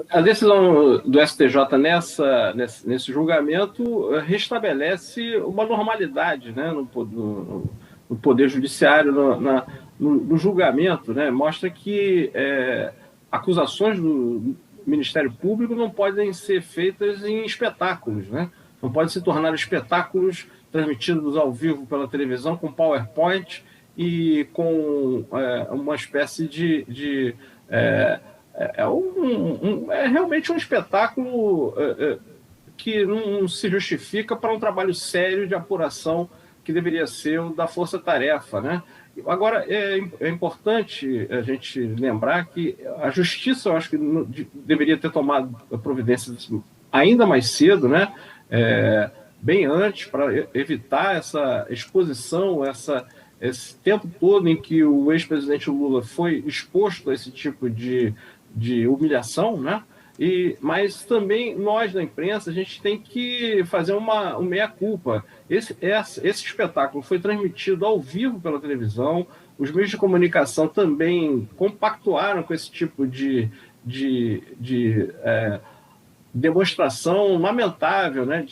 A decisão do STJ nesse julgamento restabelece uma normalidade, né, no Poder Judiciário, no julgamento, né, mostra que acusações do Ministério Público não podem ser feitas em espetáculos, né, não podem se tornar espetáculos transmitidos ao vivo pela televisão com PowerPoint e com uma espécie é realmente um espetáculo que não se justifica para um trabalho sério de apuração que deveria ser o da força-tarefa, né? Agora, é importante a gente lembrar que a Justiça, eu acho que deveria ter tomado providências ainda mais cedo, né? Bem antes, para evitar essa exposição, esse tempo todo em que o ex-presidente Lula foi exposto a esse tipo de humilhação, né? Mas também nós da imprensa, a gente tem que fazer um meia-culpa. Esse espetáculo foi transmitido ao vivo pela televisão, os meios de comunicação também compactuaram com esse tipo de demonstração lamentável, né,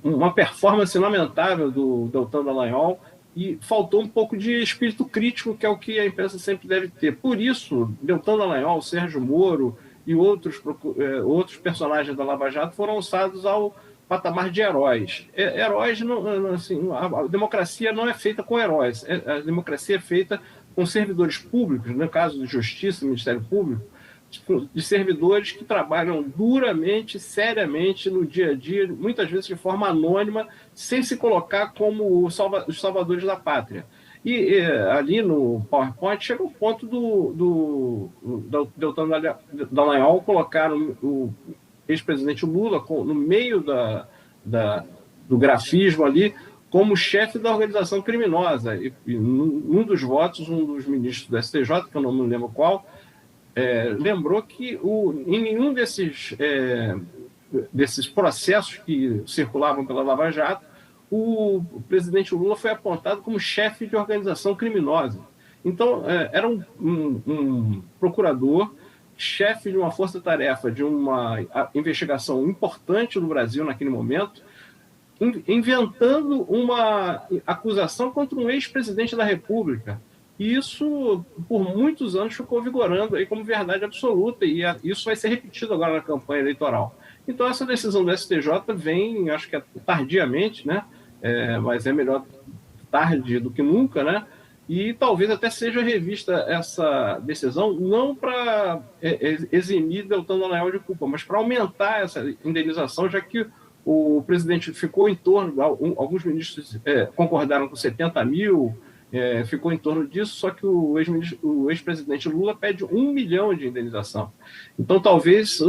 uma performance lamentável do Deltan Dallagnol, e faltou um pouco de espírito crítico, que é o que a imprensa sempre deve ter. Por isso, Deltan Dallagnol, Sérgio Moro e outros personagens da Lava Jato foram alçados ao patamar de heróis. Heróis, assim, a democracia não é feita com heróis, a democracia é feita com servidores públicos, no caso de Justiça, Ministério Público, de servidores que trabalham duramente, seriamente no dia a dia, muitas vezes de forma anônima, sem se colocar como os salvadores da pátria. E ali no PowerPoint chega o ponto do Deltan Dallagnol colocar o ex-presidente Lula no meio do grafismo ali como chefe da organização criminosa. E um dos votos, um dos ministros do STJ, que eu não me lembro qual, lembrou que em nenhum desses processos que circulavam pela Lava Jato, o presidente Lula foi apontado como chefe de organização criminosa. Então, era um procurador, chefe de uma força-tarefa, de uma investigação importante no Brasil naquele momento, inventando uma acusação contra um ex-presidente da República. E isso, por muitos anos, ficou vigorando aí como verdade absoluta, e isso vai ser repetido agora na campanha eleitoral. Então, essa decisão do STJ vem, acho que tardiamente, né? Mas é melhor tarde do que nunca, né? E talvez até seja revista essa decisão, não para eximir Deltan Dallagnol de culpa, mas para aumentar essa indenização, já que o presidente ficou em torno, alguns ministros concordaram com 70 mil, ficou em torno disso, só que o ex-presidente Lula pede 1 milhão de indenização. Então, talvez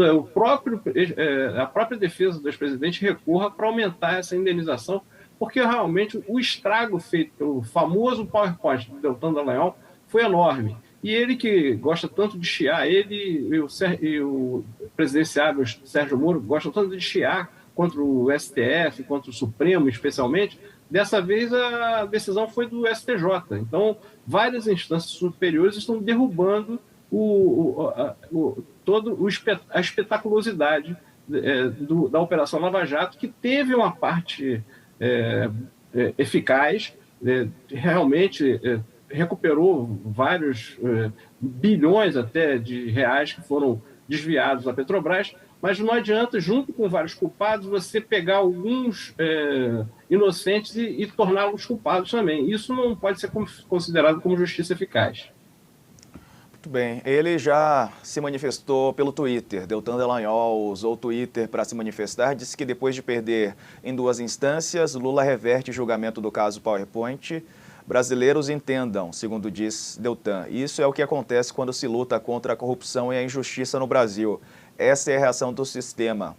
a própria defesa do ex-presidente recorra para aumentar essa indenização, porque realmente o estrago feito pelo famoso PowerPoint do Deltan Dallagnol foi enorme. E ele, que gosta tanto de chiar, ele e o presidenciável Sérgio Moro gostam tanto de chiar contra o STF, contra o Supremo especialmente, dessa vez a decisão foi do STJ. Então, várias instâncias superiores estão derrubando toda a espetaculosidade da Operação Lava Jato, que teve uma parte eficaz, realmente recuperou vários bilhões até de reais que foram desviados à Petrobras, mas não adianta, junto com vários culpados, você pegar alguns inocentes e torná-los culpados também. Isso não pode ser considerado como justiça eficaz. Muito bem. Ele já se manifestou pelo Twitter. Deltan Dallagnol usou o Twitter para se manifestar. Disse que depois de perder em 2 instâncias, Lula reverte o julgamento do caso PowerPoint. Brasileiros entendam, segundo diz Deltan. Isso é o que acontece quando se luta contra a corrupção e a injustiça no Brasil. Essa é a reação do sistema.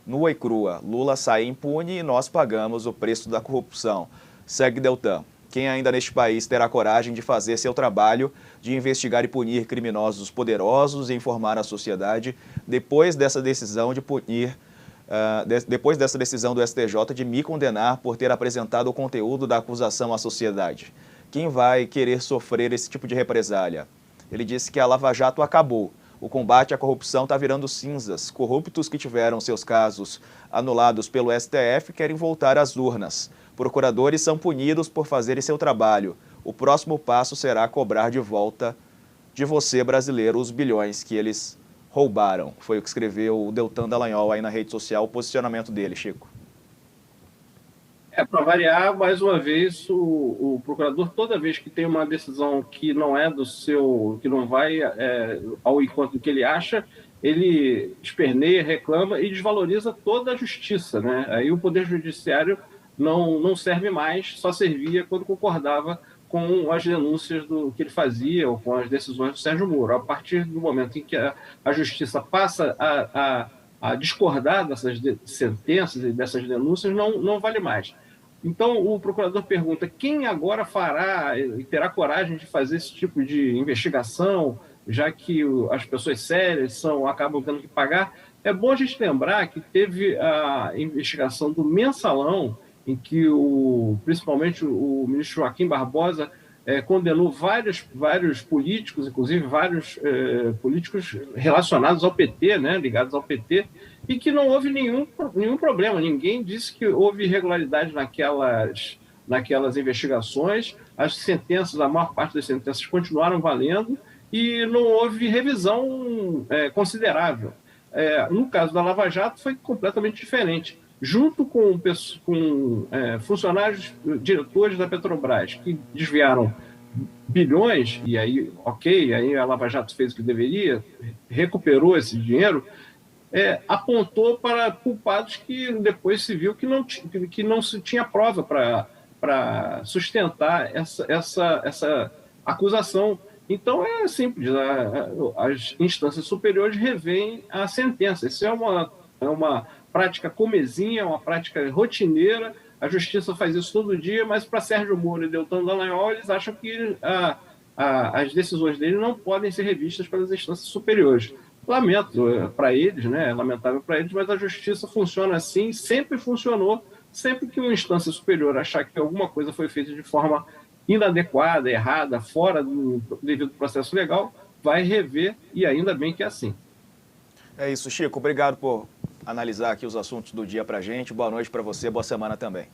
Nua e crua, Lula sai impune e nós pagamos o preço da corrupção. Segue Deltan. Quem ainda neste país terá coragem de fazer seu trabalho de investigar e punir criminosos poderosos e informar a sociedade depois dessa decisão de punir, depois dessa decisão do STJ de me condenar por ter apresentado o conteúdo da acusação à sociedade? Quem vai querer sofrer esse tipo de represália? Ele disse que a Lava Jato acabou. O combate à corrupção está virando cinzas. Corruptos que tiveram seus casos anulados pelo STF querem voltar às urnas. Procuradores são punidos por fazerem seu trabalho. O próximo passo será cobrar de volta de você, brasileiro, os bilhões que eles roubaram. Foi o que escreveu o Deltan Dallagnol aí na rede social, o posicionamento dele, Chico. Para variar, mais uma vez, o procurador, toda vez que tem uma decisão que não é do seu, que não vai ao encontro do que ele acha, ele esperneia, reclama e desvaloriza toda a justiça, né? Aí o Poder Judiciário não serve mais, só servia quando concordava com as denúncias do que ele fazia ou com as decisões do Sérgio Moro. A partir do momento em que a justiça passa a discordar dessas sentenças e dessas denúncias, não vale mais. Então, o procurador pergunta quem agora fará e terá coragem de fazer esse tipo de investigação, já que as pessoas sérias acabam tendo que pagar. É bom a gente lembrar que teve a investigação do Mensalão, em que principalmente o ministro Joaquim Barbosa condenou vários políticos, inclusive vários políticos relacionados ao PT, né, ligados ao PT, e que não houve nenhum problema. Ninguém disse que houve irregularidade naquelas investigações. As sentenças, a maior parte das sentenças continuaram valendo e não houve revisão considerável. No caso da Lava Jato foi completamente diferente. Junto com funcionários, diretores da Petrobras, que desviaram bilhões, e aí, aí a Lava Jato fez o que deveria, recuperou esse dinheiro, apontou para culpados que depois se viu que não se tinha prova para sustentar essa acusação. Então é simples, as instâncias superiores revêem a sentença. Isso é uma prática comezinha, uma prática rotineira. A justiça faz isso todo dia, mas para Sérgio Moro e Deltan Dallagnol, eles acham que as decisões dele não podem ser revistas pelas instâncias superiores. Lamento para eles, né? É lamentável para eles, mas a justiça funciona assim, sempre funcionou. Sempre que uma instância superior achar que alguma coisa foi feita de forma inadequada, errada, fora do devido processo legal, vai rever, e ainda bem que é assim. É isso, Chico. Obrigado por analisar aqui os assuntos do dia para a gente. Boa noite para você, boa semana também.